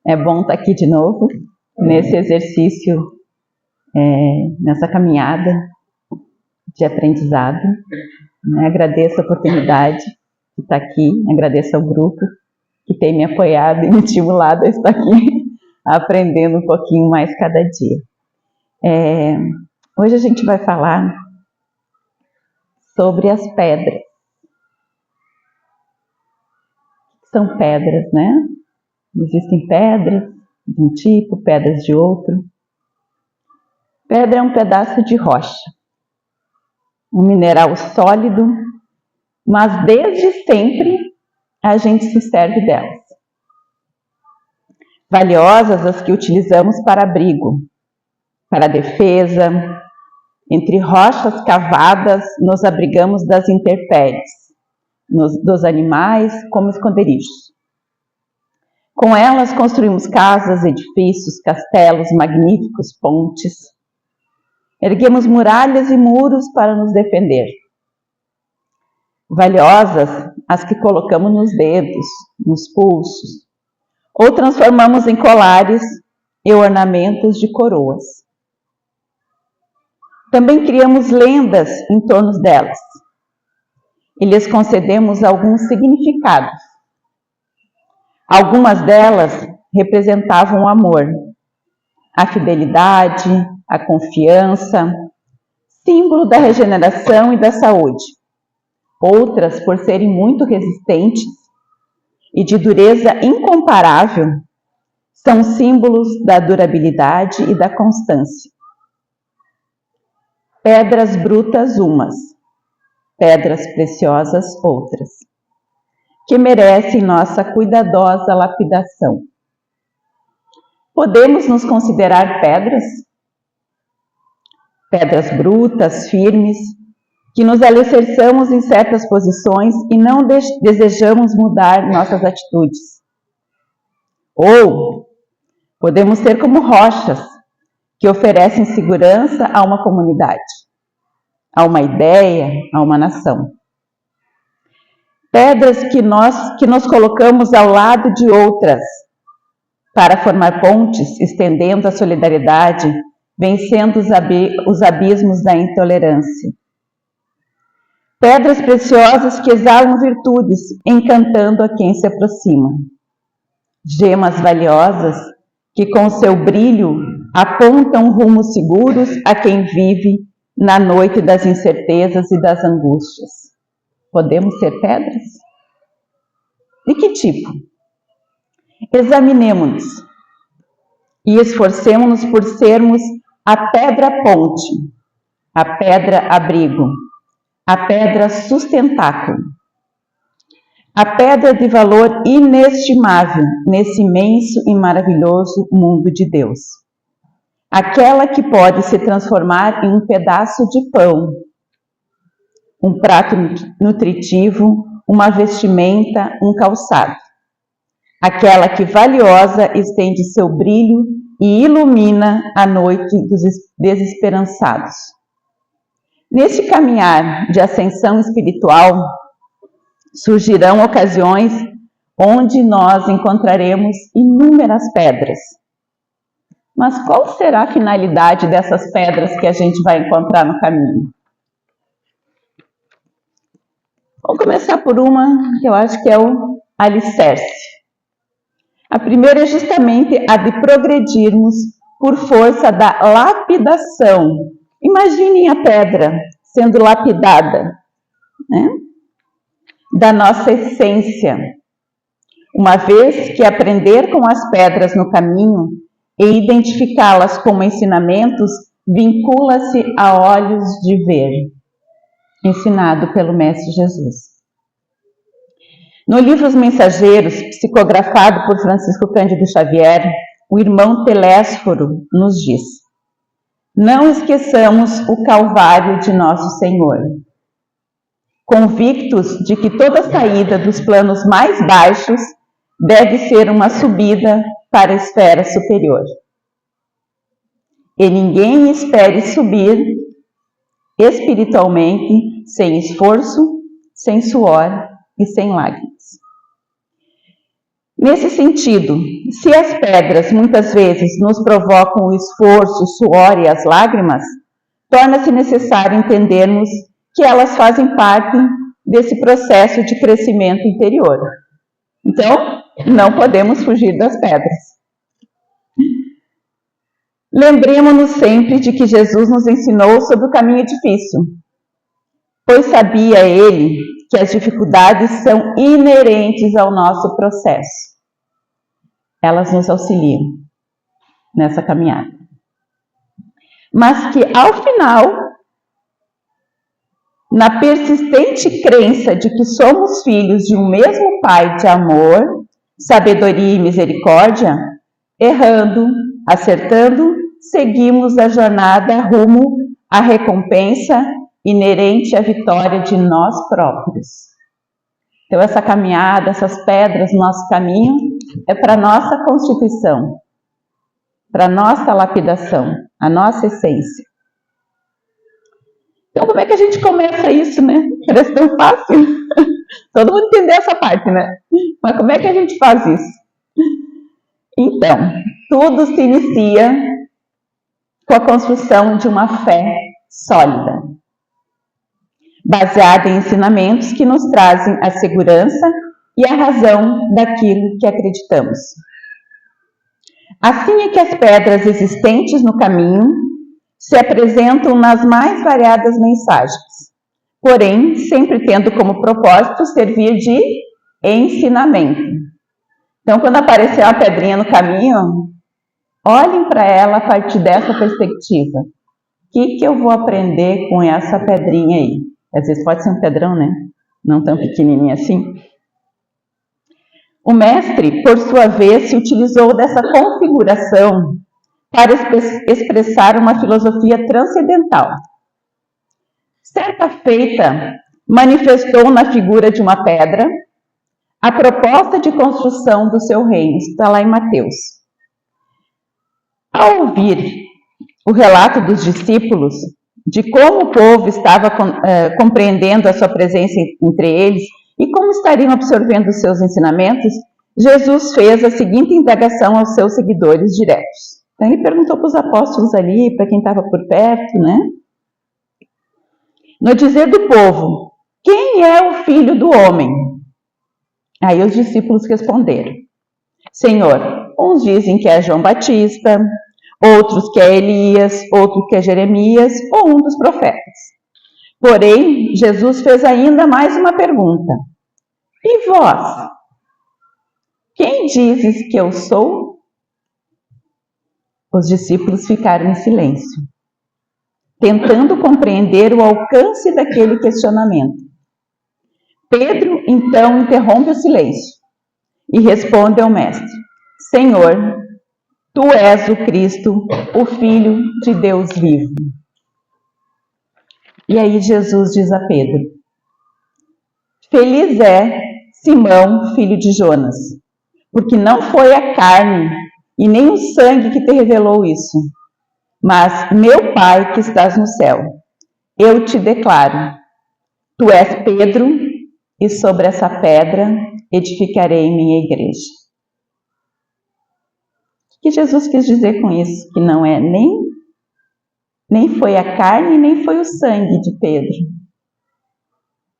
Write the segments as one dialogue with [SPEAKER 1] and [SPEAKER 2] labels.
[SPEAKER 1] É bom estar aqui de novo, nesse exercício, nessa caminhada de aprendizado. Agradeço a oportunidade de estar aqui, agradeço ao grupo que tem me apoiado e me estimulado a estar aqui, aprendendo um pouquinho mais cada dia. Hoje a gente vai falar sobre as pedras. São pedras, né? Existem pedras de um tipo, pedras de outro. Pedra é um pedaço de rocha, um mineral sólido, mas desde sempre a gente se serve delas. Valiosas as que utilizamos para abrigo, para defesa. Entre rochas cavadas nos abrigamos das intempéries, dos animais como esconderijos. Com elas construímos casas, edifícios, castelos, magníficos pontes. Erguemos muralhas e muros para nos defender. Valiosas as que colocamos nos dedos, nos pulsos, ou transformamos em colares e ornamentos de coroas. Também criamos lendas em torno delas e lhes concedemos alguns significados. Algumas delas representavam o amor, a fidelidade, a confiança, símbolo da regeneração e da saúde. Outras, por serem muito resistentes e de dureza incomparável, são símbolos da durabilidade e da constância. Pedras brutas umas, pedras preciosas outras, que merecem nossa cuidadosa lapidação. Podemos nos considerar pedras? Pedras brutas, firmes, que nos alicerçamos em certas posições e não desejamos mudar nossas atitudes. Ou podemos ser como rochas, que oferecem segurança a uma comunidade, a uma ideia, a uma nação. Pedras que nos colocamos ao lado de outras, para formar pontes, estendendo a solidariedade, vencendo os abismos da intolerância. Pedras preciosas que exalam virtudes, encantando a quem se aproxima. Gemas valiosas que com seu brilho apontam rumos seguros a quem vive na noite das incertezas e das angústias. Podemos ser pedras? De que tipo? Examinemo-nos e esforcemo-nos por sermos a pedra ponte, a pedra abrigo, a pedra sustentáculo, a pedra de valor inestimável nesse imenso e maravilhoso mundo de Deus. Aquela que pode se transformar em um pedaço de pão, um prato nutritivo, uma vestimenta, um calçado. Aquela que valiosa estende seu brilho e ilumina a noite dos desesperançados. Neste caminhar de ascensão espiritual, surgirão ocasiões onde nós encontraremos inúmeras pedras. Mas qual será a finalidade dessas pedras que a gente vai encontrar no caminho? Vamos começar por uma que eu acho que é o alicerce. A primeira é justamente a de progredirmos por força da lapidação. Imaginem a pedra sendo lapidada, né? Da nossa essência. Uma vez que aprender com as pedras no caminho e identificá-las como ensinamentos, vincula-se a olhos de ver, ensinado pelo Mestre Jesus. No livro Os Mensageiros, psicografado por Francisco Cândido Xavier, o irmão Telésforo nos diz: não esqueçamos o Calvário de Nosso Senhor. Convictos de que toda saída dos planos mais baixos deve ser uma subida para a esfera superior. E ninguém espere subir espiritualmente sem esforço, sem suor e sem lágrimas. Nesse sentido, se as pedras muitas vezes nos provocam o esforço, o suor e as lágrimas, torna-se necessário entendermos que elas fazem parte desse processo de crescimento interior. Então, não podemos fugir das pedras. Lembremos-nos sempre de que Jesus nos ensinou sobre o caminho difícil, pois sabia ele que as dificuldades são inerentes ao nosso processo. Elas nos auxiliam nessa caminhada. Mas que, ao final, na persistente crença de que somos filhos de um mesmo Pai de amor, sabedoria e misericórdia, errando, acertando, seguimos a jornada rumo à recompensa inerente à vitória de nós próprios. Então, essa caminhada, essas pedras no nosso caminho, é para a nossa constituição, para a nossa lapidação, a nossa essência. Então, como é que a gente começa isso, né? Parece tão fácil. Todo mundo entendeu essa parte, né? Mas como é que a gente faz isso? Então, tudo se inicia com a construção de uma fé sólida, baseada em ensinamentos que nos trazem a segurança e a razão daquilo que acreditamos. Assim é que as pedras existentes no caminho se apresentam nas mais variadas mensagens, porém sempre tendo como propósito servir de ensinamento. Então, quando aparecer uma pedrinha no caminho, olhem para ela a partir dessa perspectiva. O que eu vou aprender com essa pedrinha aí? Às vezes pode ser um pedrão, né? Não tão pequenininho assim. O mestre, por sua vez, se utilizou dessa configuração para expressar uma filosofia transcendental. Certa feita, manifestou na figura de uma pedra a proposta de construção do seu reino. Está lá em Mateus. Ao ouvir o relato dos discípulos de como o povo estava compreendendo a sua presença entre eles e como estariam absorvendo os seus ensinamentos, Jesus fez a seguinte indagação aos seus seguidores diretos. Então, ele perguntou para os apóstolos ali, para quem estava por perto, né? No dizer do povo, quem é o filho do homem? Aí os discípulos responderam, Senhor, uns dizem que é João Batista, outros que é Elias, outro que é Jeremias ou um dos profetas. Porém, Jesus fez ainda mais uma pergunta. E vós? Quem dizes que eu sou? Os discípulos ficaram em silêncio, tentando compreender o alcance daquele questionamento. Pedro, então, interrompe o silêncio e responde ao mestre, Senhor, tu és o Cristo, o Filho de Deus vivo. E aí Jesus diz a Pedro, feliz é Simão, filho de Jonas, porque não foi a carne e nem o sangue que te revelou isso, mas meu Pai que estás no céu. Eu te declaro, tu és Pedro, e sobre essa pedra edificarei minha igreja. O que Jesus quis dizer com isso? Que não é nem foi a carne, nem foi o sangue de Pedro.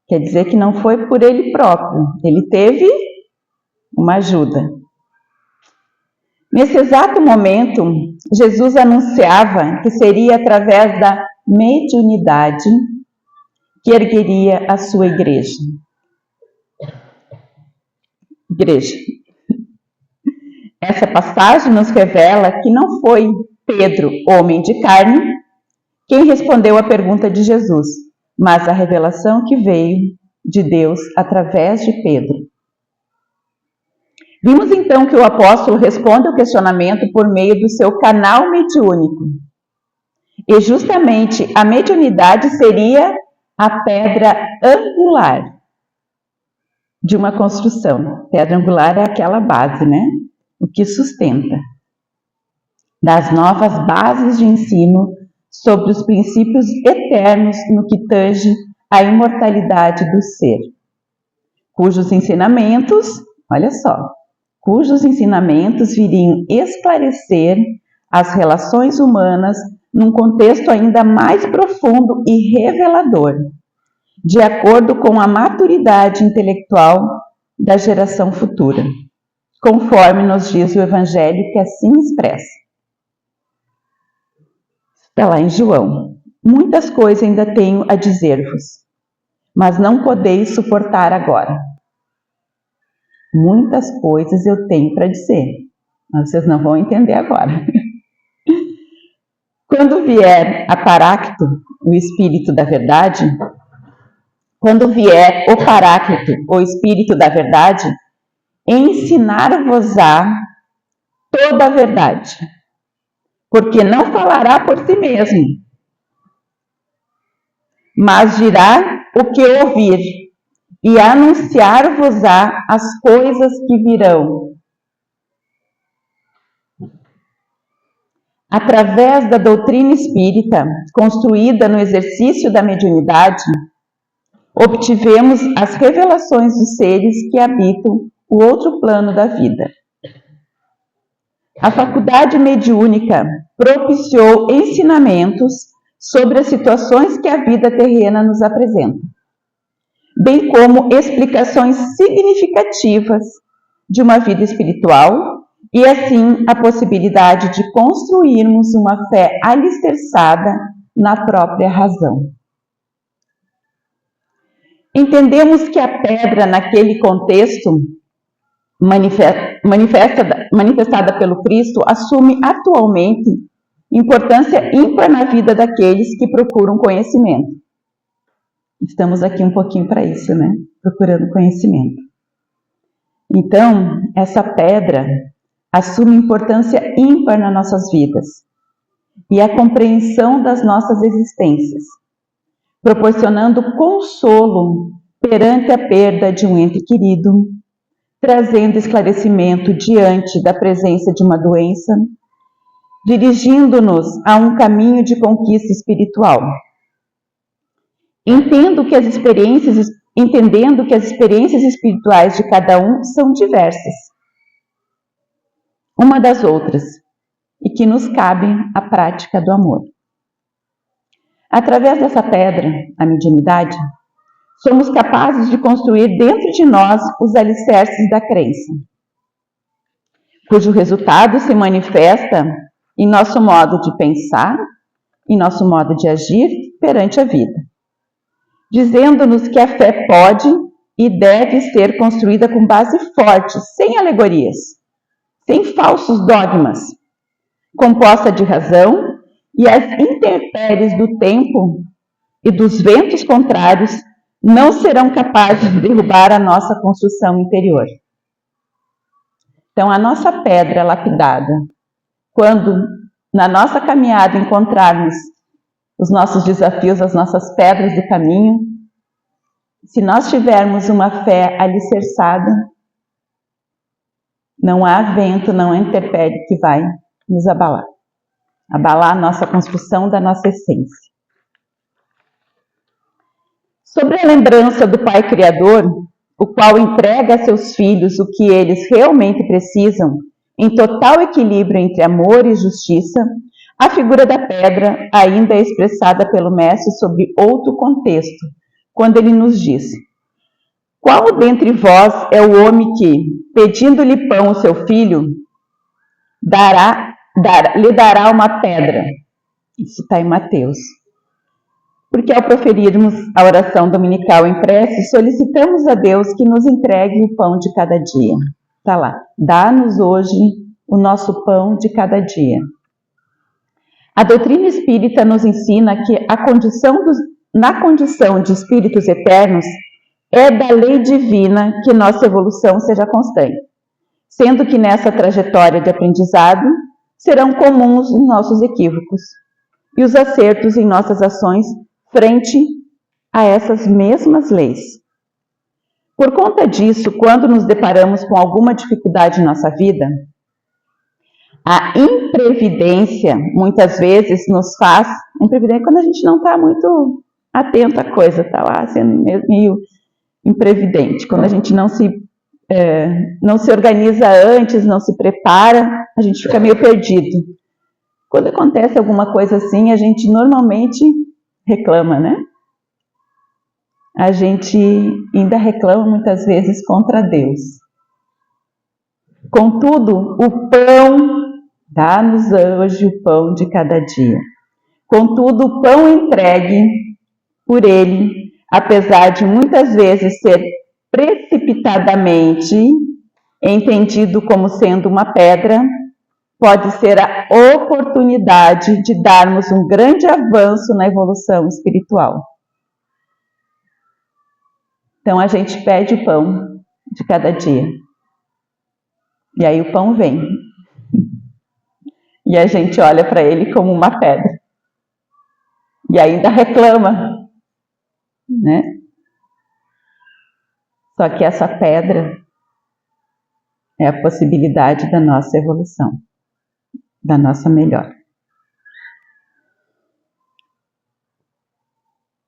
[SPEAKER 1] Quer dizer que não foi por ele próprio. Ele teve uma ajuda. Nesse exato momento, Jesus anunciava que seria através da mediunidade que ergueria a sua igreja. Essa passagem nos revela que não foi Pedro, homem de carne, quem respondeu a pergunta de Jesus, mas a revelação que veio de Deus através de Pedro. Vimos então que o apóstolo responde ao questionamento por meio do seu canal mediúnico. E justamente a mediunidade seria a pedra angular de uma construção. Pedra angular é aquela base, né? O que sustenta. Das novas bases de ensino sobre os princípios eternos no que tange à imortalidade do ser, cujos ensinamentos, olha só, cujos ensinamentos viriam esclarecer as relações humanas num contexto ainda mais profundo e revelador, de acordo com a maturidade intelectual da geração futura, conforme nos diz o Evangelho que assim expressa. Está lá em João. Muitas coisas ainda tenho a dizer-vos, mas não podeis suportar agora. Muitas coisas eu tenho para dizer, mas vocês não vão entender agora. Quando vier a Paráclito, o Espírito da Verdade, quando vier o Paráclito, o Espírito da Verdade, ensinar-vos-á toda a verdade, porque não falará por si mesmo, mas dirá o que ouvir, e anunciar-vos-á as coisas que virão. Através da doutrina espírita, construída no exercício da mediunidade, obtivemos as revelações dos seres que habitam o outro plano da vida. A faculdade mediúnica propiciou ensinamentos sobre as situações que a vida terrena nos apresenta, bem como explicações significativas de uma vida espiritual e, assim, a possibilidade de construirmos uma fé alicerçada na própria razão. Entendemos que a pedra, naquele contexto manifestada pelo Cristo, assume atualmente importância ímpar na vida daqueles que procuram conhecimento. Estamos aqui um pouquinho para isso, né? Procurando conhecimento. Então, essa pedra assume importância ímpar nas nossas vidas e a compreensão das nossas existências, proporcionando consolo perante a perda de um ente querido, trazendo esclarecimento diante da presença de uma doença, dirigindo-nos a um caminho de conquista espiritual. Entendendo que as experiências espirituais de cada um são diversas, uma das outras, e que nos cabe a prática do amor. Através dessa pedra, a mediunidade, somos capazes de construir dentro de nós os alicerces da crença, cujo resultado se manifesta em nosso modo de pensar, em nosso modo de agir perante a vida, dizendo-nos que a fé pode e deve ser construída com base forte, sem alegorias, sem falsos dogmas, composta de razão, e as intempéries do tempo e dos ventos contrários não serão capazes de derrubar a nossa construção interior. Então, a nossa pedra lapidada, quando na nossa caminhada encontrarmos os nossos desafios, as nossas pedras do caminho, se nós tivermos uma fé alicerçada, não há vento, não há intempérie que vai nos abalar a nossa construção da nossa essência. Sobre a lembrança do Pai Criador, o qual entrega a seus filhos o que eles realmente precisam, em total equilíbrio entre amor e justiça, a figura da pedra ainda é expressada pelo Mestre sobre outro contexto, quando ele nos diz: qual dentre vós é o homem que, pedindo-lhe pão o seu filho, lhe dará uma pedra? Isso está em Mateus. Porque ao proferirmos a oração dominical em prece, solicitamos a Deus que nos entregue o pão de cada dia. Está lá. Dá-nos hoje o nosso pão de cada dia. A doutrina espírita nos ensina que na condição de espíritos eternos, é da lei divina que nossa evolução seja constante, sendo que nessa trajetória de aprendizado serão comuns os nossos equívocos e os acertos em nossas ações frente a essas mesmas leis. Por conta disso, quando nos deparamos com alguma dificuldade em nossa vida, a imprevidência muitas vezes nos faz, imprevidência quando a gente não está muito atento à coisa, está lá sendo meio imprevidente, quando a gente não se não se organiza antes, não se prepara, a gente fica meio perdido. Quando acontece alguma coisa assim, a gente normalmente reclama, né? A gente ainda reclama muitas vezes contra Deus. Contudo, o pão, dá-nos hoje o pão de cada dia. Contudo, o pão entregue por Ele, apesar de muitas vezes ser precipitadamente entendido como sendo uma pedra, pode ser a oportunidade de darmos um grande avanço na evolução espiritual. Então a gente pede o pão de cada dia. E aí o pão vem. E a gente olha para ele como uma pedra. E ainda reclama, né? Só que essa pedra é a possibilidade da nossa evolução, da nossa melhora.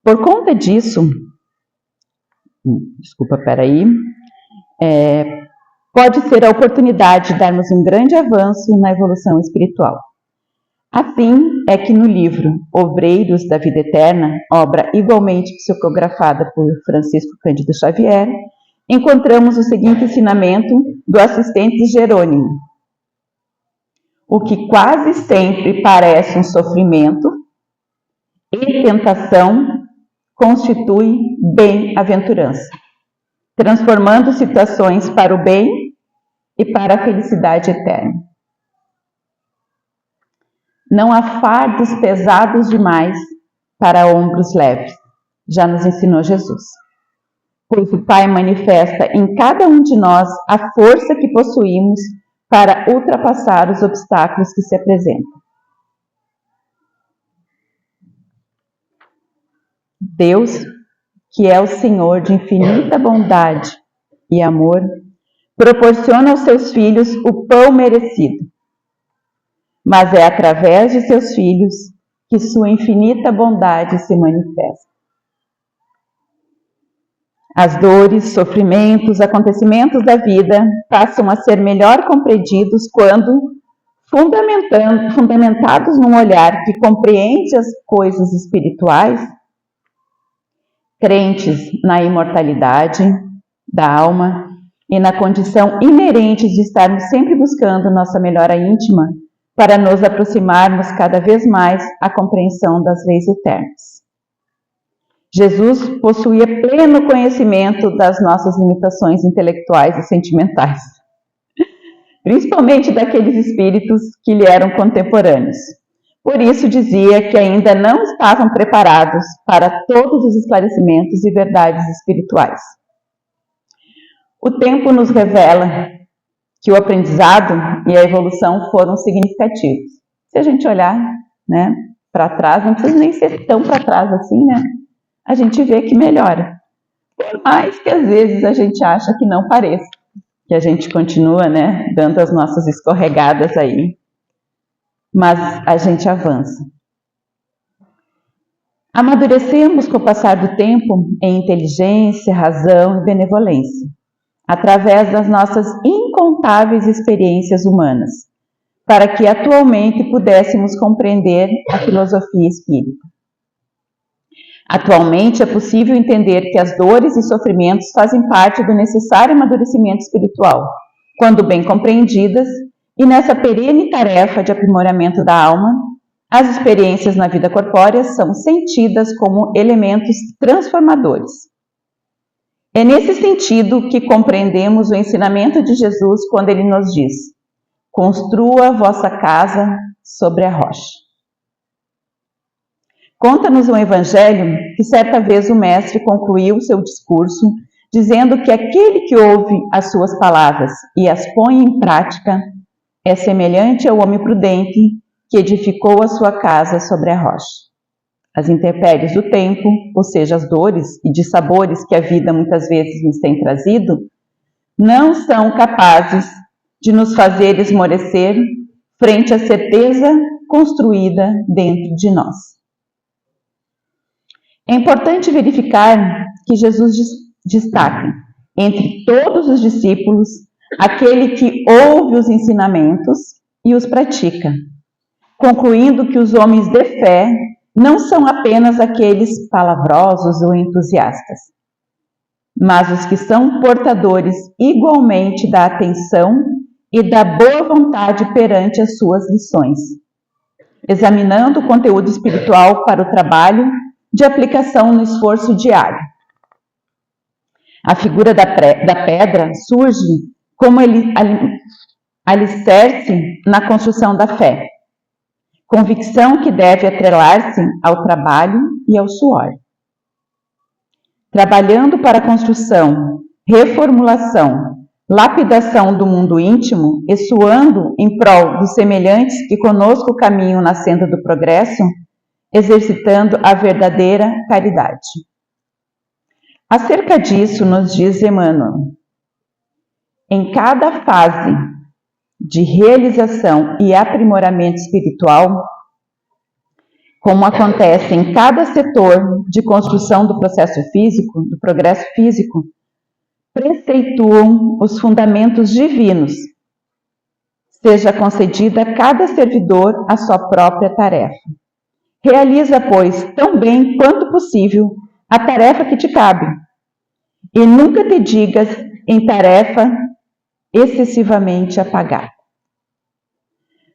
[SPEAKER 1] Por conta disso, pode ser a oportunidade de darmos um grande avanço na evolução espiritual. Assim é que no livro Obreiros da Vida Eterna, obra igualmente psicografada por Francisco Cândido Xavier, encontramos o seguinte ensinamento do assistente Jerônimo: o que quase sempre parece um sofrimento e tentação constitui bem-aventurança, transformando situações para o bem e para a felicidade eterna. Não há fardos pesados demais para ombros leves, já nos ensinou Jesus. Pois o Pai manifesta em cada um de nós a força que possuímos para ultrapassar os obstáculos que se apresentam. Deus, que é o Senhor de infinita bondade e amor, proporciona aos seus filhos o pão merecido. Mas é através de seus filhos que sua infinita bondade se manifesta. As dores, sofrimentos, acontecimentos da vida passam a ser melhor compreendidos quando, fundamentados num olhar que compreende as coisas espirituais, crentes na imortalidade da alma e na condição inerente de estarmos sempre buscando nossa melhora íntima para nos aproximarmos cada vez mais à compreensão das leis eternas. Jesus possuía pleno conhecimento das nossas limitações intelectuais e sentimentais, principalmente daqueles espíritos que lhe eram contemporâneos. Por isso dizia que ainda não estavam preparados para todos os esclarecimentos e verdades espirituais. O tempo nos revela que o aprendizado e a evolução foram significativos. Se a gente olhar, né, para trás, não precisa nem ser tão para trás assim, né? A gente vê que melhora. Por mais que às vezes a gente acha que não pareça, que a gente continua, né, dando as nossas escorregadas aí, mas a gente avança. Amadurecemos com o passar do tempo em inteligência, razão e benevolência, através das nossas incontáveis experiências humanas, para que atualmente pudéssemos compreender a filosofia espírita. Atualmente é possível entender que as dores e sofrimentos fazem parte do necessário amadurecimento espiritual, quando bem compreendidas, e nessa perene tarefa de aprimoramento da alma, as experiências na vida corpórea são sentidas como elementos transformadores. É nesse sentido que compreendemos o ensinamento de Jesus quando ele nos diz: construa vossa casa sobre a rocha. Conta-nos um evangelho que certa vez o mestre concluiu seu discurso dizendo que aquele que ouve as suas palavras e as põe em prática é semelhante ao homem prudente que edificou a sua casa sobre a rocha. As intempéries do tempo, ou seja, as dores e dissabores que a vida muitas vezes nos tem trazido, não são capazes de nos fazer esmorecer frente à certeza construída dentro de nós. É importante verificar que Jesus destaca entre todos os discípulos, aquele que ouve os ensinamentos e os pratica, concluindo que os homens de fé não são apenas aqueles palavrosos ou entusiastas, mas os que são portadores igualmente da atenção e da boa vontade perante as suas lições, examinando o conteúdo espiritual para o trabalho de aplicação no esforço diário. A figura da pedra surge como alicerce na construção da fé, convicção que deve atrelar-se ao trabalho e ao suor. Trabalhando para a construção, reformulação, lapidação do mundo íntimo e suando em prol dos semelhantes que conosco caminham na senda do progresso, exercitando a verdadeira caridade. Acerca disso, nos diz Emmanuel, em cada fase de realização e aprimoramento espiritual, como acontece em cada setor de construção do processo físico, do progresso físico, preceituam os fundamentos divinos. Seja concedida a cada servidor a sua própria tarefa. Realiza, pois, tão bem quanto possível a tarefa que te cabe, e nunca te digas em tarefa excessivamente apagada.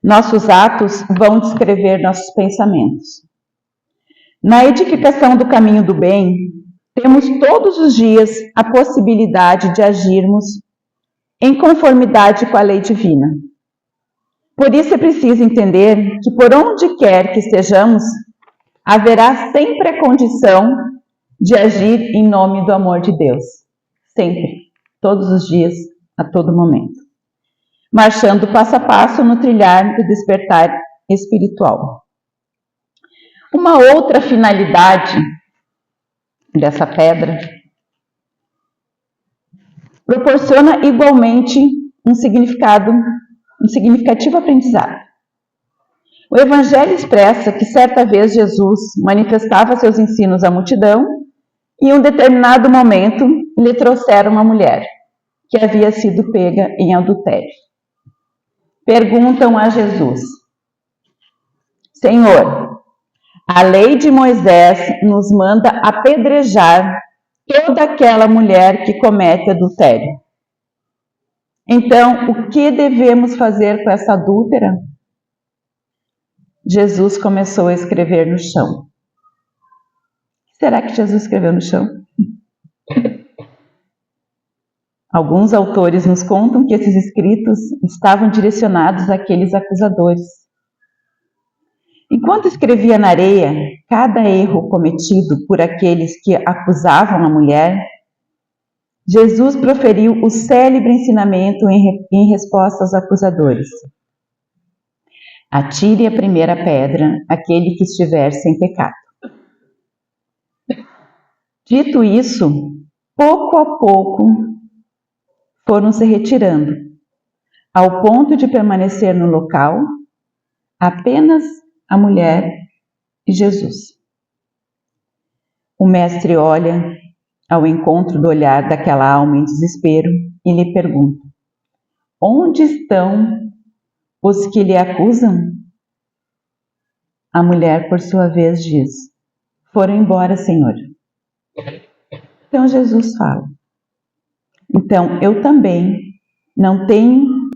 [SPEAKER 1] Nossos atos vão descrever nossos pensamentos. Na edificação do caminho do bem, temos todos os dias a possibilidade de agirmos em conformidade com a lei divina. Por isso é preciso entender que por onde quer que estejamos, haverá sempre a condição de agir em nome do amor de Deus. Sempre, todos os dias, a todo momento. Marchando passo a passo no trilhar do despertar espiritual. Uma outra finalidade dessa pedra proporciona igualmente um significativo aprendizado. O Evangelho expressa que certa vez Jesus manifestava seus ensinos à multidão e em um determinado momento lhe trouxeram uma mulher que havia sido pega em adultério. Perguntam a Jesus: Senhor, a lei de Moisés nos manda apedrejar toda aquela mulher que comete adultério. Então, o que devemos fazer com essa adúltera? Jesus começou a escrever no chão. O que será que Jesus escreveu no chão? Alguns autores nos contam que esses escritos estavam direcionados àqueles acusadores. Enquanto escrevia na areia cada erro cometido por aqueles que acusavam a mulher, Jesus proferiu o célebre ensinamento em resposta aos acusadores. Atire a primeira pedra aquele que estiver sem pecado. Dito isso, pouco a pouco foram se retirando, ao ponto de permanecer no local apenas a mulher e Jesus. O mestre olha ao encontro do olhar daquela alma em desespero e lhe pergunta: onde estão os que lhe acusam? A mulher, por sua vez, diz: foram embora, Senhor. Então Jesus fala: então eu também não tenho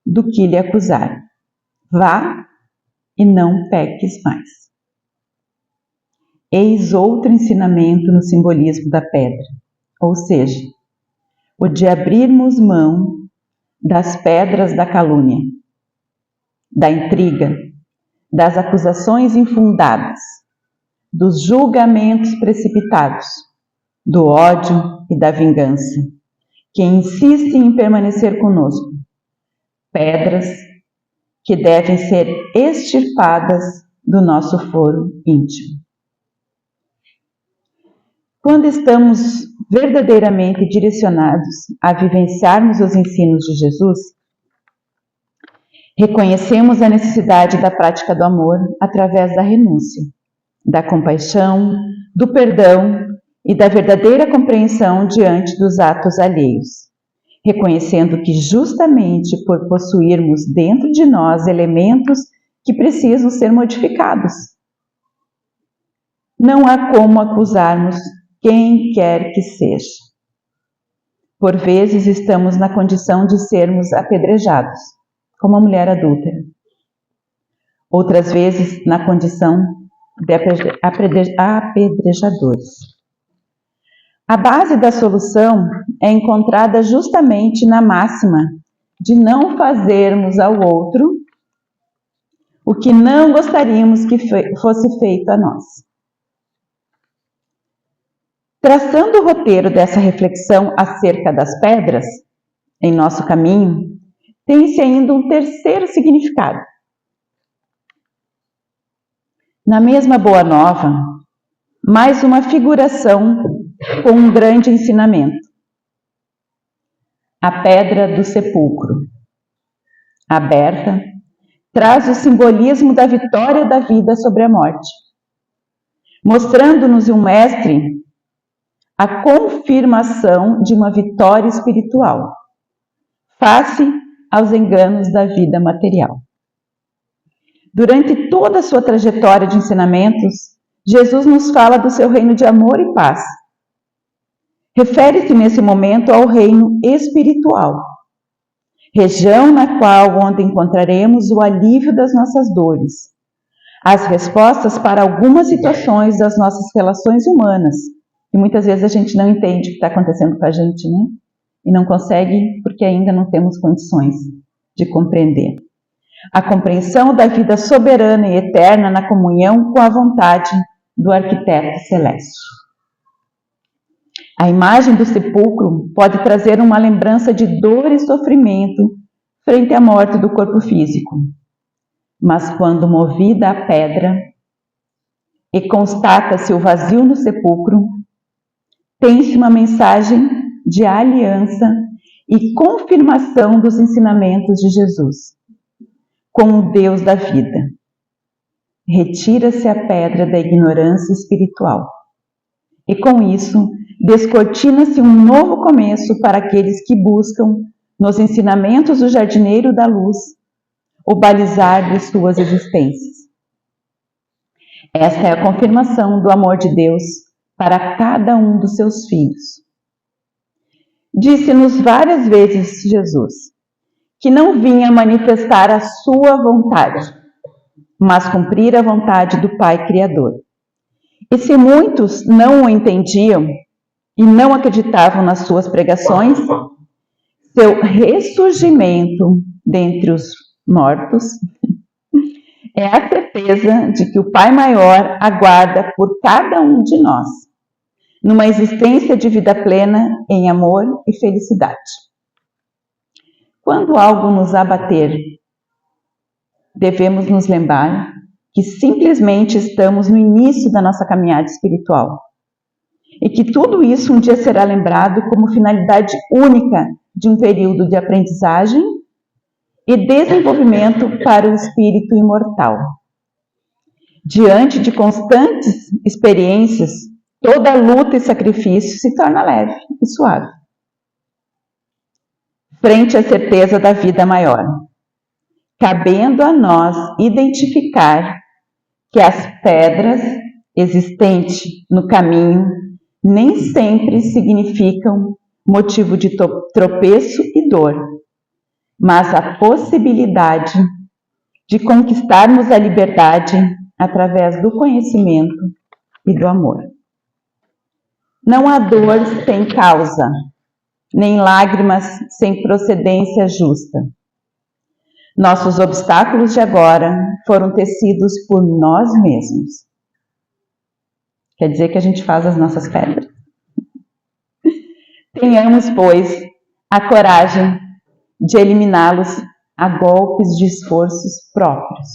[SPEAKER 1] do que lhe acusar. Vá e não peques mais. Eis outro ensinamento no simbolismo da pedra, ou seja, o de abrirmos mão das pedras da calúnia, da intriga, das acusações infundadas, dos julgamentos precipitados, do ódio e da vingança, que insistem em permanecer conosco, pedras que devem ser extirpadas do nosso foro íntimo. Quando estamos verdadeiramente direcionados a vivenciarmos os ensinos de Jesus, reconhecemos a necessidade da prática do amor através da renúncia, da compaixão, do perdão e da verdadeira compreensão diante dos atos alheios, reconhecendo que justamente por possuirmos dentro de nós elementos que precisam ser modificados, não há como acusarmos quem quer que seja. Por vezes estamos na condição de sermos apedrejados, como a mulher adúltera. Outras vezes na condição de apedrejadores. A base da solução é encontrada justamente na máxima de não fazermos ao outro o que não gostaríamos que fosse feito a nós. Traçando o roteiro dessa reflexão acerca das pedras em nosso caminho, tem-se ainda um terceiro significado. Na mesma Boa Nova, mais uma figuração com um grande ensinamento. A pedra do sepulcro, aberta, traz o simbolismo da vitória da vida sobre a morte, mostrando-nos um mestre a confirmação de uma vitória espiritual, face aos enganos da vida material. Durante toda a sua trajetória de ensinamentos, Jesus nos fala do seu reino de amor e paz. Refere-se nesse momento ao reino espiritual, região na qual onde encontraremos o alívio das nossas dores, as respostas para algumas situações das nossas relações humanas, que muitas vezes a gente não entende o que está acontecendo com a gente, né? E não consegue porque ainda não temos condições de compreender. A compreensão da vida soberana e eterna na comunhão com a vontade do arquiteto celeste. A imagem do sepulcro pode trazer uma lembrança de dor e sofrimento frente à morte do corpo físico. Mas quando movida a pedra e constata-se o vazio no sepulcro, tem-se uma mensagem de aliança e confirmação dos ensinamentos de Jesus com o Deus da vida. Retira-se a pedra da ignorância espiritual e com isso descortina-se um novo começo para aqueles que buscam, nos ensinamentos do jardineiro da luz, o balizar de suas existências. Esta é a confirmação do amor de Deus para cada um dos seus filhos. Disse-nos várias vezes Jesus que não vinha manifestar a sua vontade, mas cumprir a vontade do Pai Criador. E se muitos não o entendiam e não acreditavam nas suas pregações, seu ressurgimento dentre os mortos é a certeza de que o Pai Maior aguarda por cada um de nós, numa existência de vida plena em amor e felicidade. Quando algo nos abater, devemos nos lembrar que simplesmente estamos no início da nossa caminhada espiritual e que tudo isso um dia será lembrado como finalidade única de um período de aprendizagem e desenvolvimento para o espírito imortal. Diante de constantes experiências, toda luta e sacrifício se torna leve e suave. Frente à certeza da vida maior, cabendo a nós identificar que as pedras existentes no caminho nem sempre significam motivo de tropeço e dor, mas a possibilidade de conquistarmos a liberdade através do conhecimento e do amor. Não há dor sem causa, nem lágrimas sem procedência justa. Nossos obstáculos de agora foram tecidos por nós mesmos. Quer dizer que a gente faz as nossas pedras. Tenhamos, pois, a coragem de eliminá-los a golpes de esforços próprios,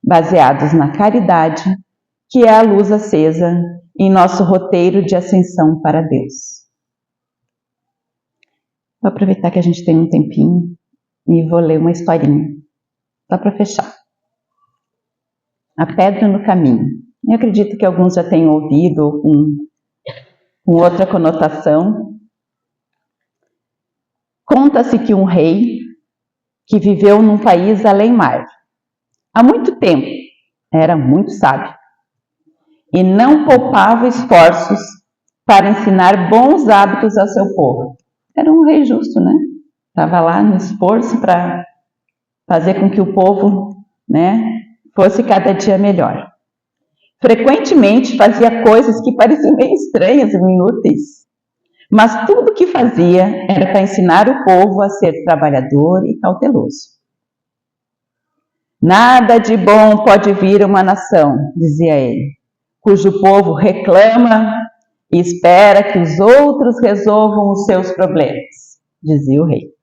[SPEAKER 1] baseados na caridade, que é a luz acesa em nosso roteiro de ascensão para Deus. Vou aproveitar que a gente tem um tempinho e vou ler uma historinha, só para fechar. A pedra no caminho. Eu acredito que alguns já tenham ouvido, com outra conotação. Conta-se que um rei que viveu num país além-mar, há muito tempo, era muito sábio e não poupava esforços para ensinar bons hábitos ao seu povo. Era um rei justo, né? Estava lá no esforço para fazer com que o povo, fosse cada dia melhor. Frequentemente fazia coisas que pareciam meio estranhas e inúteis, mas tudo o que fazia era para ensinar o povo a ser trabalhador e cauteloso. Nada de bom pode vir a uma nação, dizia ele, cujo povo reclama e espera que os outros resolvam os seus problemas, dizia o rei.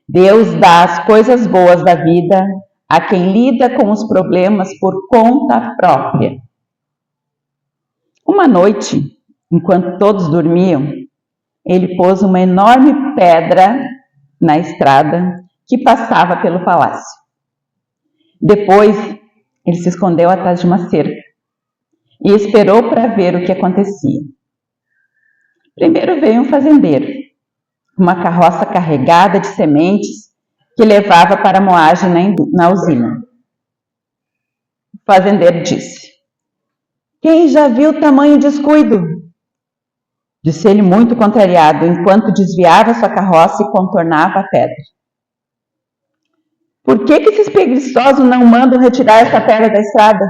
[SPEAKER 1] Deus dá as coisas boas da vida a quem lida com os problemas por conta própria. Uma noite, enquanto todos dormiam, ele pôs uma enorme pedra na estrada que passava pelo palácio. Depois, ele se escondeu atrás de uma cerca e esperou para ver o que acontecia. Primeiro veio um fazendeiro, uma carroça carregada de sementes que levava para a moagem na usina. O fazendeiro disse: "Quem já viu tamanho descuido?" Disse ele muito contrariado, enquanto desviava sua carroça e contornava a pedra. "Por que esses preguiçosos não mandam retirar essa pedra da estrada?"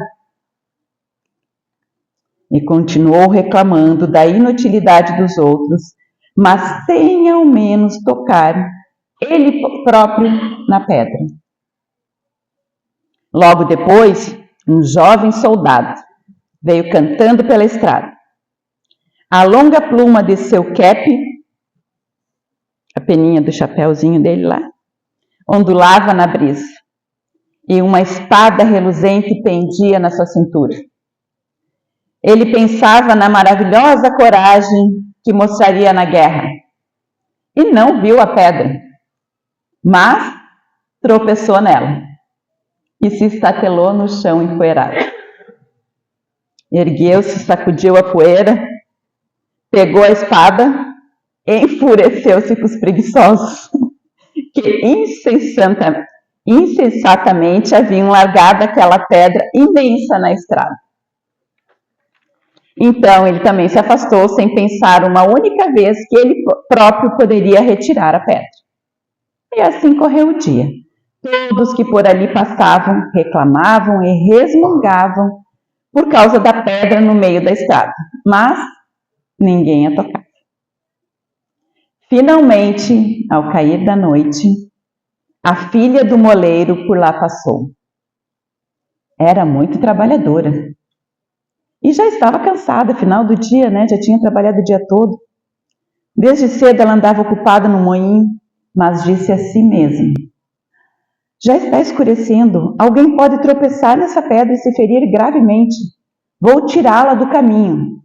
[SPEAKER 1] E continuou reclamando da inutilidade dos outros, mas sem ao menos tocar ele próprio na pedra. Logo depois, um jovem soldado veio cantando pela estrada. A longa pluma de seu cap, a peninha do chapéuzinho dele lá, ondulava na brisa, e uma espada reluzente pendia na sua cintura. Ele pensava na maravilhosa coragem que mostraria na guerra, e não viu a pedra, mas tropeçou nela e se estatelou no chão empoeirado. Ergueu-se, sacudiu a poeira, pegou a espada e enfureceu-se com os preguiçosos, que insensatamente haviam largado aquela pedra imensa na estrada. Então ele também se afastou sem pensar uma única vez que ele próprio poderia retirar a pedra. E assim correu o dia. Todos que por ali passavam reclamavam e resmungavam por causa da pedra no meio da estrada, mas ninguém a tocava. Finalmente, ao cair da noite, a filha do moleiro por lá passou. Era muito trabalhadora e já estava cansada, final do dia, já tinha trabalhado o dia todo. Desde cedo ela andava ocupada no moinho, mas disse a si mesma: "Já está escurecendo, alguém pode tropeçar nessa pedra e se ferir gravemente. Vou tirá-la do caminho."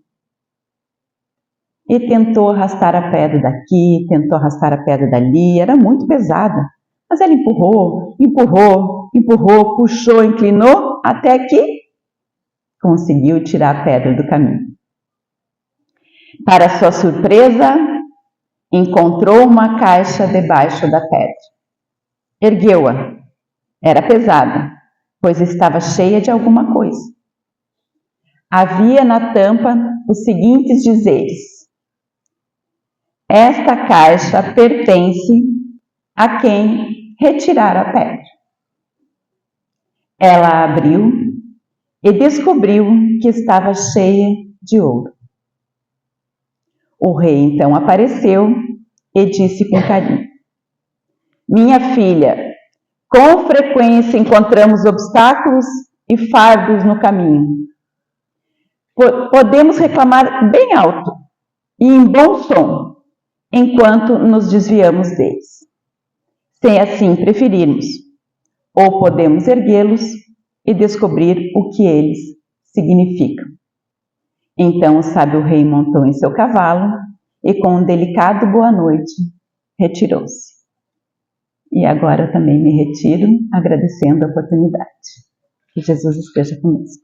[SPEAKER 1] E tentou arrastar a pedra daqui, tentou arrastar a pedra dali, era muito pesada. Mas ela empurrou, puxou, inclinou, até que conseguiu tirar a pedra do caminho. Para sua surpresa, encontrou uma caixa debaixo da pedra. Ergueu-a. Era pesada, pois estava cheia de alguma coisa. Havia na tampa os seguintes dizeres: "Esta caixa pertence a quem retirar a pedra." Ela abriu e descobriu que estava cheia de ouro. O rei então apareceu e disse com carinho: "Minha filha, com frequência encontramos obstáculos e fardos no caminho. Podemos reclamar bem alto e em bom som, enquanto nos desviamos deles. Se assim preferirmos, ou podemos erguê-los e descobrir o que eles significam." Então o sábio rei montou em seu cavalo e, com um delicado boa noite, retirou-se. E agora eu também me retiro, agradecendo a oportunidade. Que Jesus esteja conosco.